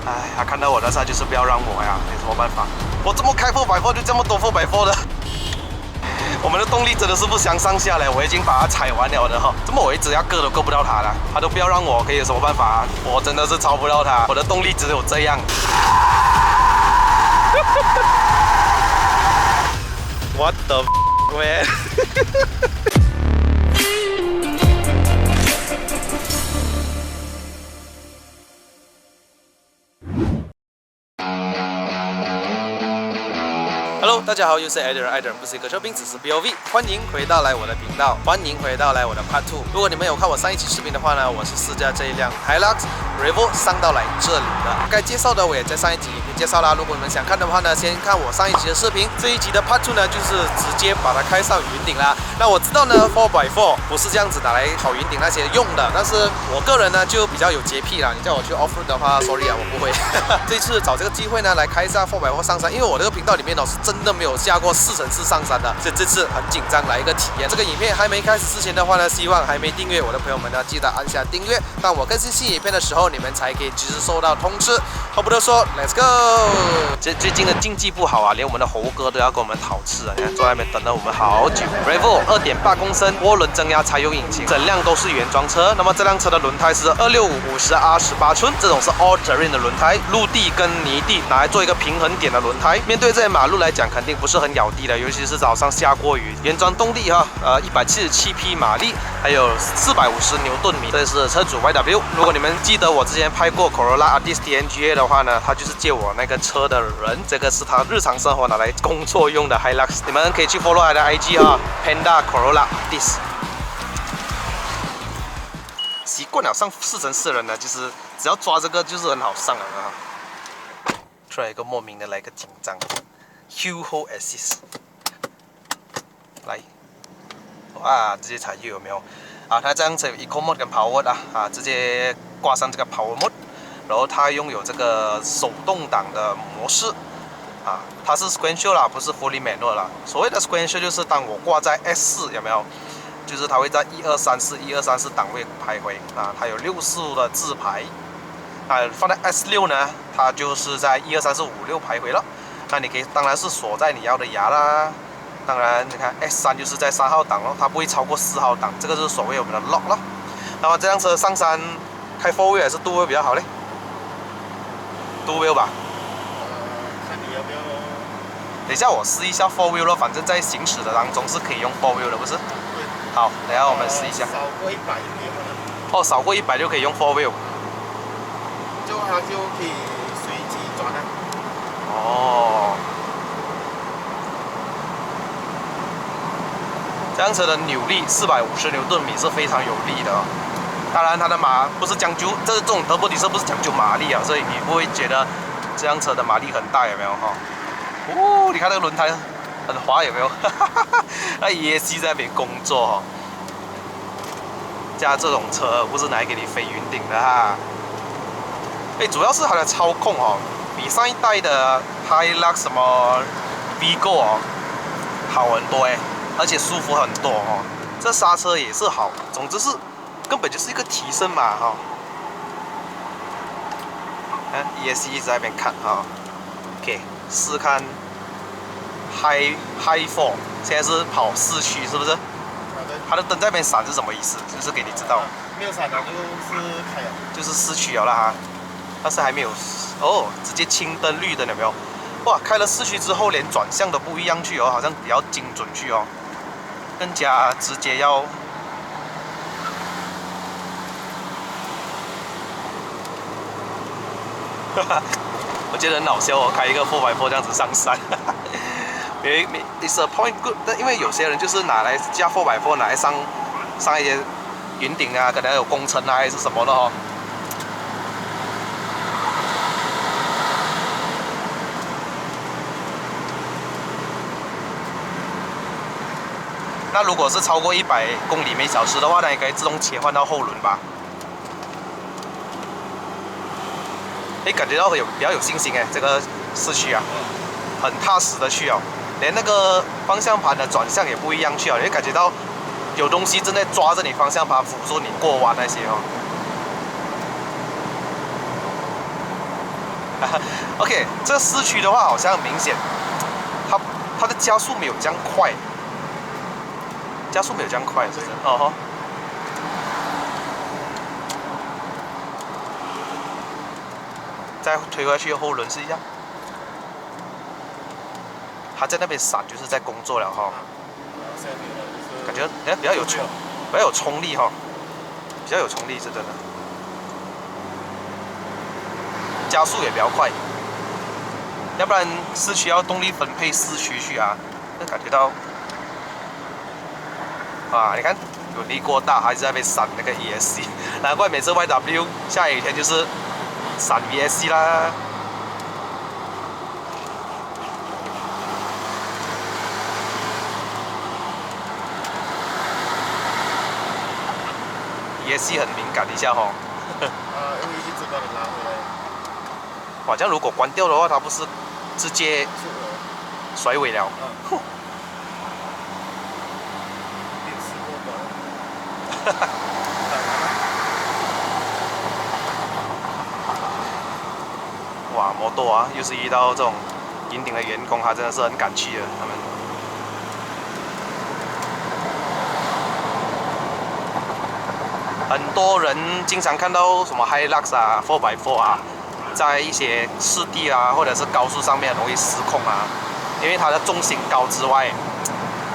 哎，他看到我的时候就是不要让我呀，有什么办法？我这么开4x4就这么多4x4的。我们的动力真的是不相上下嘞，我已经把它踩完了的哈，这么我一直要够都够不到它了，它都不要让我，可以有什么办法？我真的是超不到它，我的动力只有这样。What the man？ Hello， 大家好，又是 Eder， 不是一个车兵，只是 BOV， 欢迎回到来我的频道，欢迎回到来我的 Part 2。如果你们有看我上一期视频的话呢，我是试驾这一辆 Hilux Revo 上到来这里的，该介绍的我也在上一集影片介绍啦。如果你们想看的话呢，先看我上一集的视频，这一集的 Part 2呢，就是直接把它开上云顶啦。那我知道呢 4x4 不是这样子拿来跑云顶那些用的，但是我个人呢就比较有洁癖啦。你叫我去 off road 的话 ，sorry 啊，我不会。这一次找这个机会呢，来开一下 4x4 上山，因为我这个频道里面是真的没有下过4x4上山的，所以这次很紧张，来一个体验。这个影片还没开始之前的话呢，希望还没订阅我的朋友们呢，记得按下订阅。当我更新新影片的时候，你们才可以及时收到通知。话不多说 ，Let's go！ 最近的经济不好啊，连我们的猴哥都要跟我们讨吃啊！你看坐在那边等了我们好久。Revo 2.8公升涡轮增压柴油引擎，整辆都是原装车。那么这辆车的轮胎是265/50R18寸，这种是 All Terrain 的轮胎，陆地跟泥地拿来做一个平衡点的轮胎。面对这些马路来讲，肯定不是很咬地的，尤其是早上下过雨。原装动力哈，177匹马力，还有450牛顿米。这是车主 YW。如果你们记得我之前拍过 Corolla Altis TNGA 的话呢，他就是借我那个车的人。这个是他日常生活拿来工作用的 Hilux。你们可以去 follow 他的 IG 哈 ，Panda Corolla Altis。习惯了上4x4的人呢，就是只要抓这个就是很好上了啊。突然一个莫名的来个紧张 ，Hill Hold Assist， 来，哇，直接踩 U 有没有？啊，它这样子有 Eco Mode 跟 Power Mode 啊，直接挂上这个 Power Mode， 然后它拥有这个手动挡的模式，啊，它是 Sequential 啦，不是 Fully Manual 啦。所谓的 Sequential 就是当我挂在 S4有没有？就是它会在1234档位徘徊啊，它有6速的自排。啊，放在 S6 呢，它就是在12345徘徊了。那你可以当然是锁在你要的牙啦。当然，你看 S3 就是在3号档咯，它不会超过4号档，这个就是所谓我们的 lock 咯。那么这辆车上山开 4 wheel 还是 2 wheel 比较好嘞？2 wheel 吧。看你要不要。等一下我试一下 4 wheel 咯，反正在行驶的当中是可以用4 wheel 的，不是？对。好，等一下我们试一下。少过100就可以了。哦，少过100就可以用4 wheel。就它就可以随机转了。哦。这辆车的扭力450牛顿米是非常有力的哦。当然，它的马不是讲究，这种德国底车不是讲究马力啊，所以你不会觉得这辆车的马力很大，有没有哈？哦，你看那个轮胎很滑，有没有？那ESC 在那边工作哦。加这种车不是拿来给你飞云顶的哈。主要是它的操控哦，比上一代的 Hilux 什么 Vigo 哦好很多而且舒服很多哦。这刹车也是好，总之是根本就是一个提升嘛哈。看 ESC 一直在那边看哈 ，OK， 试看 High 4， 现在是跑市区是不是？它的灯在那边闪是什么意思？就是给你知道。没有闪了就是开了。就是市区了哈。但是还没有哦，直接青灯绿灯有没有？哇，开了市区之后，连转向都不一样去哦，好像比较精准去哦，更加直接要。我觉得很好笑哦，开一个4x4这样子上山。It's a point good， 但因为有些人就是拿来加4x4拿来上一些云顶啊，可能有工程啊还是什么的哦。那如果是超过100公里每小时的话呢，也可以自动切换到后轮吧。感觉到比较有信心这个市区啊，很踏实的去哦，连那个方向盘的转向也不一样去哦，你会感觉到有东西正在抓着你方向盘，辅助你过弯那些哦。OK， 这个市区的话，好像很明显，它的加速没有这样快，加速没有这样快，是不是？哦吼。再推回去后轮试一下。他在那边闪，就是在工作了哈。感觉比较有冲力哈，比较有冲力是真的。加速也比较快，要不然市区要动力分配市区去啊，那感觉到啊，你看有力过大，还是在被闪那个 ESC， 难怪每次 YW 下雨天就是闪 ESC 啦。ESC 很敏感一下哈。因为一直把你拉回来。哇，这样如果关掉的话，它不是直接甩尾了？哇，摩托啊，又是遇到这种银鼎的员工，他真的是很敢去的，他们。很多人经常看到什么 Hilux 啊、4x4 啊，在一些湿地啊或者是高速上面容易失控啊，因为它的重心高之外，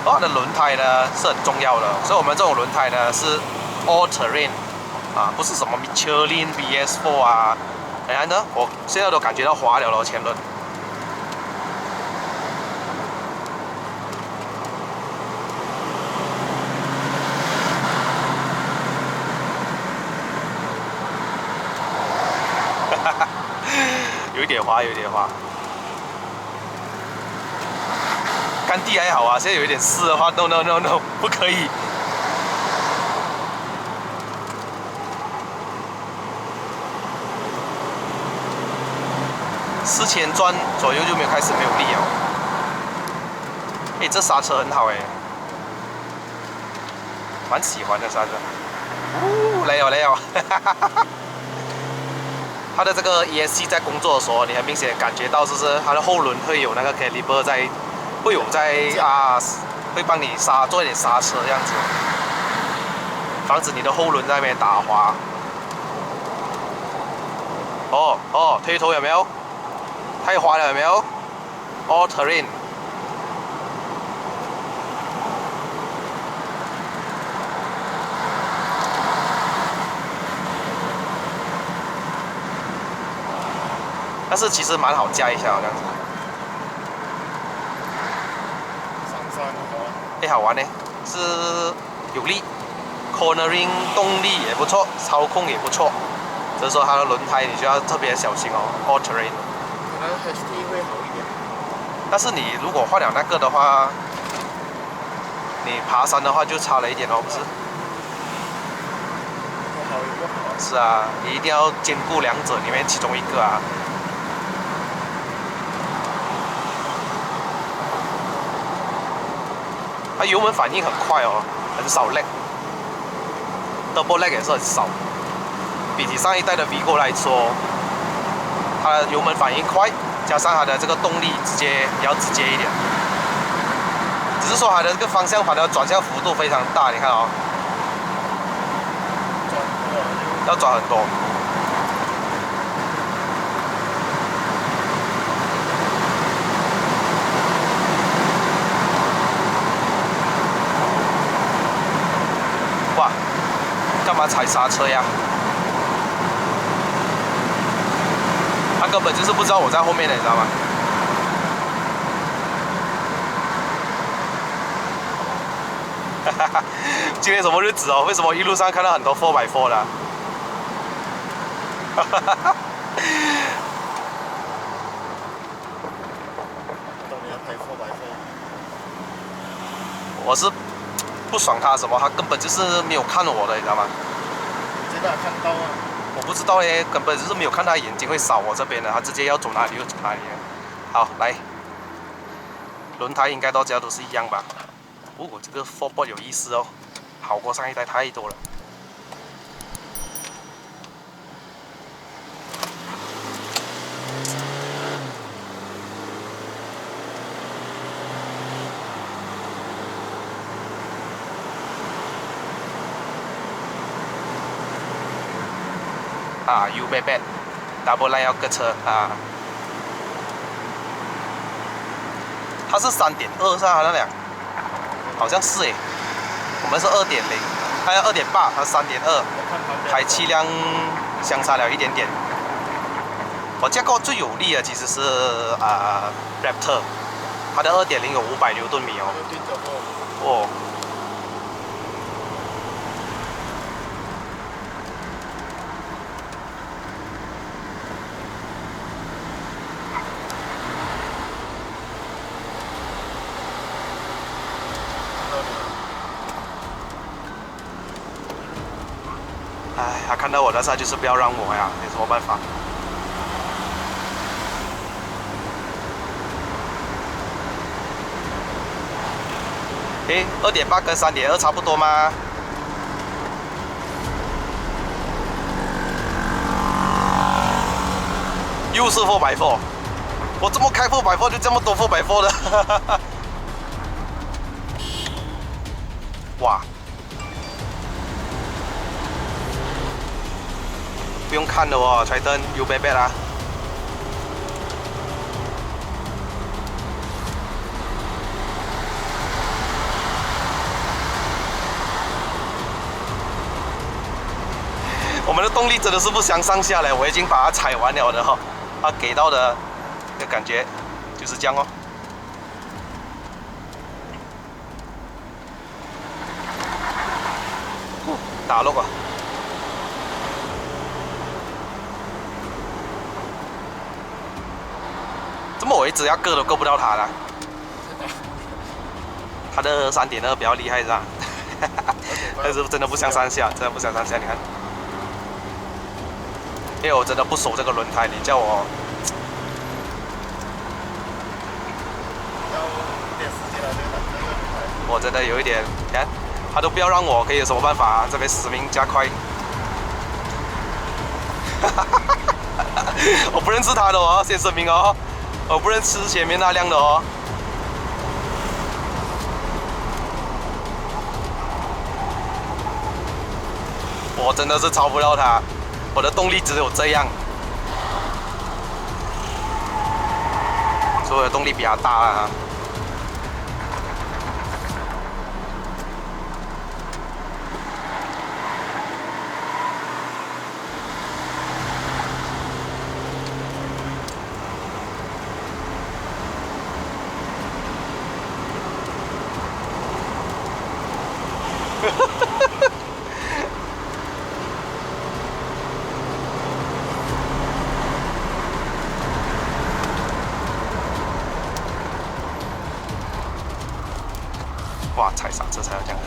它的轮胎呢是很重要的，所以我们这种轮胎呢是 All Terrain 啊，不是什么 Michelin BS4 啊，然后呢，我现在都感觉到滑了前轮。有一点滑，有一点滑。干地还好啊，现在有一点湿的话 ，no， 不可以。4000转左右就没有开始没有力了。哎，这刹车很好哎，蛮喜欢的刹车。哦，来了来了，它的这个 ESC 在工作的时候，你很明显感觉到就是它的后轮会有那个 caliper 在，会帮你做一点刹车这样子，防止你的后轮在那边打滑。哦，推头有没有？太滑了有没有 ？All terrain。但是其实蛮好加一下这样子。上山好玩。哎，好玩呢，是有力 ，cornering 动力也不错，操控也不错。只是说它的轮胎你就要特别小心哦 ，all terrain。可能 HT 会好一点。但是你如果换了那个的话，你爬山的话就差了一点哦，不是？好有不好？是啊，你一定要兼顾两者里面其中一个啊。它油门反应很快哦，很少 lag，double lag 也是很少。比起上一代的 Vigo 来说，它的油门反应快，加上它的这个动力比较直接一点。只是说它的这个方向盘的转向幅度非常大，你看哦，要转很多。哇，干嘛踩刹车呀？他根本就是不知道我在后面的，你知道吗？今天什么日子哦？为什么一路上看到很多 4x4 的？我是不爽他什么，他根本就是没有看我的，你知道吗？真的看到啊？我不知道耶，根本就是没有看他眼睛会扫我这边的，他直接要走哪里就走哪里。好，来，轮胎应该大家都是一样吧？哦，这个 4board 有意思哦，好过上一代太多了。啊 U b a b double line 要个车啊，它是3.2是吧？那辆好像是诶，我们是2.0，它要2.8，它3.2，排气量相差了一点点。我驾过最有力的其实是Raptor， 它的2.0有500牛顿米哦。哦。哎，他看到我的时候就是不要让我呀，有什么办法？诶，2.8跟3.2差不多吗？又是4x4，我怎么开4x4就这么多4x4的？哇！不用看了哦，柴灯有白白啦。我们的动力真的是不相上下嘞，我已经把它踩完了的哈，它给到的感觉就是这样哦。打落啊！怎么我一直要够都够不到它了？它的3.2比较厉害是吧？但是真的不相上下，真的不相上下，你看。因为我真的不熟这个轮胎，你叫我，我真的有一点，你看，他都不要让我，可以有什么办法啊？这边使命加快，我不认识他的哦，先声明哦，我不认识前面那辆的哦。我真的是超不到他。我的动力只有这样，所以我的动力比他大啊。哇，踩刹车才要这样。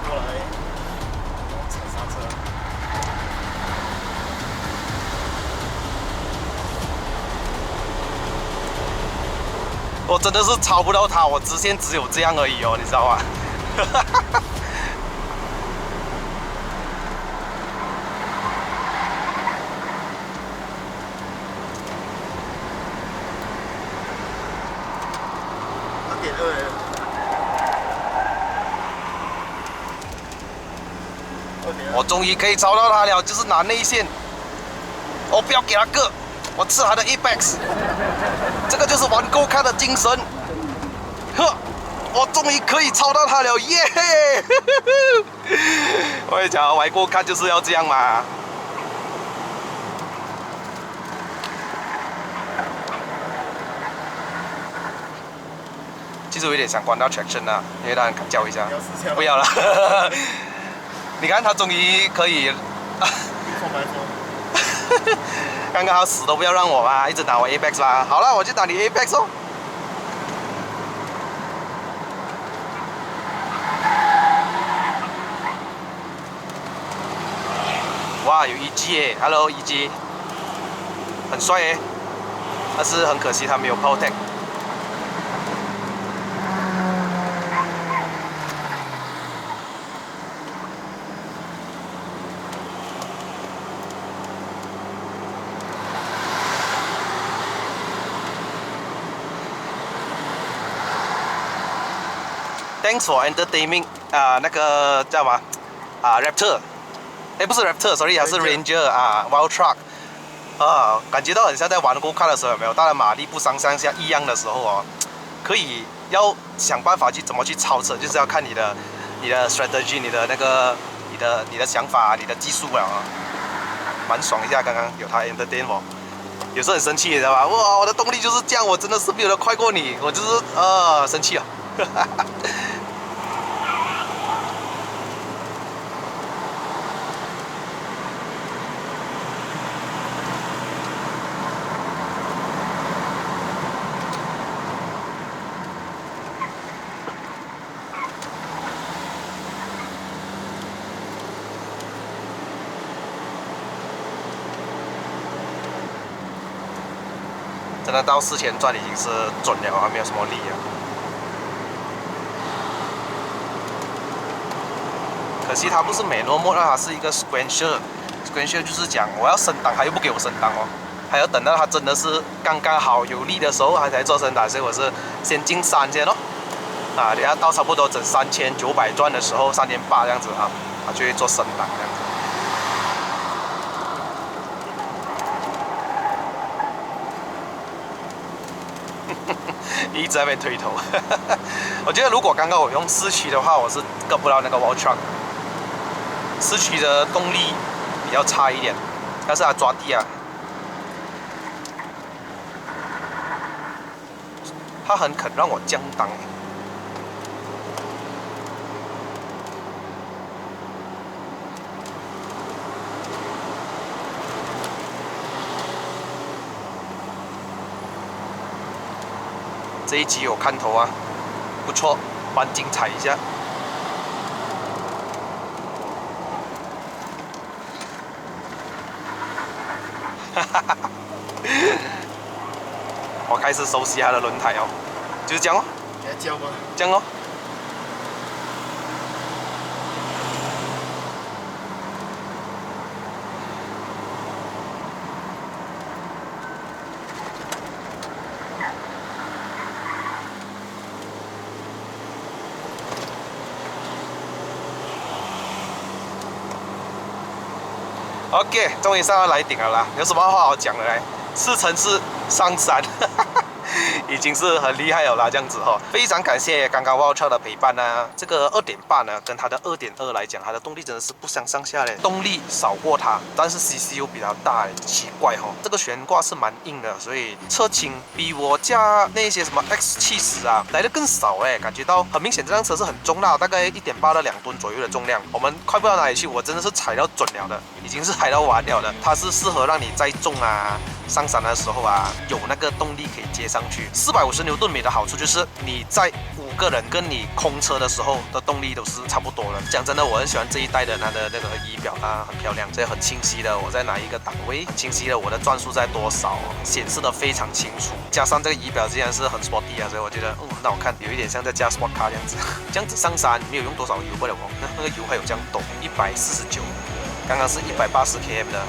过来，踩刹车。我真的是超不到他，我直线只有这样而已哦，你知道吗？我终于可以超到他了，就是拿内线。我不要给他个，我吃他的 Apex， 这个就是玩够看的精神。呵，我终于可以超到他了，耶！我也讲玩够看就是要这样嘛。其实我有点想关到 traction 啊，因为他很叫一下。不要了。你看他终于可以。刚刚他死都不要让我嘛，一直打我 Apex 啦。好了，我就打你 Apex 哦。哇，有 EG 耶 ，Hello EG， 很帅耶，但是很可惜他没有 Protect。Thanks for entertaining 那个叫什么Raptor， 不是 Raptor，sorry， 还是 Ranger Wild Truck 感觉到很像在玩Go Kart的时候有没有？当然马力不上下一样的时候哦，可以要想办法去怎么去超车，就是要看你的 strategy， 你的那个你的想法，你的技术了蛮爽一下，刚刚有他 entertain 我。有时候很生气，你知道吧？哇，我的动力就是这样，我真的是没有人快过你，我就是生气啊！真的到4000转已经是准了，还没有什么力了。可惜它不是美诺莫，它是一个 sequential。sequential 就是讲我要升档，它又不给我升档哦，还要等到它真的是刚刚好有力的时候，它才做升档。所以我是先进3先哦，等下到差不多整3900转的时候，3800这样子它就会做升档这样子。一直在被推头，我觉得如果刚刚我用4驱的话，我是跟不到那个 Wild Truck。4驱的动力比较差一点，但是它抓地它很肯让我降档。这一集有看头啊，不错，蛮精彩一下。我开始熟悉它的轮胎哦，就是这样哦，教吗？这样哦。OK， 终于上到来顶了啦！有什么话好讲的嘞？4层次上山，已经是很厉害了啦，这样子非常感谢刚刚 Wild Truck 的陪伴呢。这个2.8呢，跟它的2.2来讲，它的动力真的是不相上下嘞。动力少过它，但是 CC 又比它大，奇怪这个悬挂是蛮硬的，所以车轻，比我驾那些什么 X70来的更少感觉到很明显这辆车是很重的，大概1.8到2吨左右的重量。我们快不到哪里去，我真的是踩到准了的，已经是踩到完了的。它是适合让你载重上山的时候有那个动力可以接上去。450牛顿米的好处就是你在5个人跟你空车的时候的动力都是差不多的。讲真的，我很喜欢这一代的它的那个仪表，它很漂亮，所以很清晰的我在哪一个档位，清晰的我的转速在多少，显示的非常清楚。加上这个仪表竟然是很 sporty 所以我觉得很好看，有一点像在驾 sport car 这样子。这样子上山没有用多少油不了那个油还有这样抖，149，刚刚是180 km 的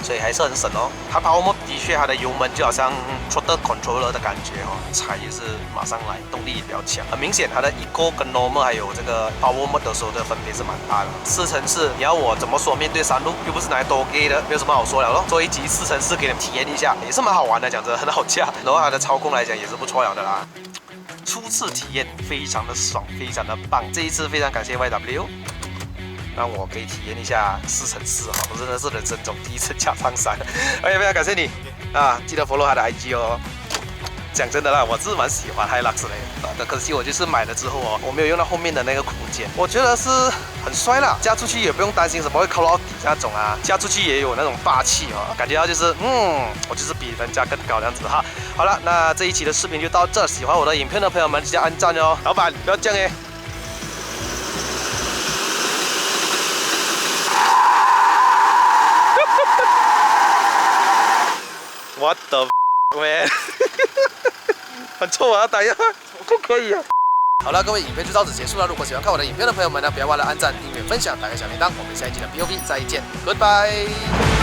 所以还是很省哦。它 Power Mode 的确，它的油门就好像 Throttle Controller 的感觉踩就是马上来，动力也比较强。很明显，它的 Eco 跟 Normal 还有这个 Power Mode 的时候的分别是蛮大的。4层次，你要我怎么说面对山路，又不是拿来多给的，没有什么好说了咯。做一集4层次给你们体验一下，也是蛮好玩的，讲真的很好驾。然后它的操控来讲也是不错了的啦。初次体验非常的爽，非常的棒。这一次非常感谢 YW。让我可以体验一下4乘4我真的是人生中第一次驾上山。OK， 非常感谢你记得 follow 他的 IG 哦。讲真的啦，我是蛮喜欢 Hilux 的，可惜我就是买了之后我没有用到后面的那个空间，我觉得是很帅啦，驾出去也不用担心什么会靠到底那种驾出去也有那种霸气感觉到就是我就是比人家更高这样子哈。好了，那这一期的视频就到这，喜欢我的影片的朋友们记得按赞哦。老板不要这样What the man？ 很臭啊！打呀，不可以啊！好了，各位，影片就到此结束了。如果喜欢看我的影片的朋友们呢，不要忘了按赞、订阅、分享、打开小铃铛。我们下一集的 POV 再见 ，Goodbye。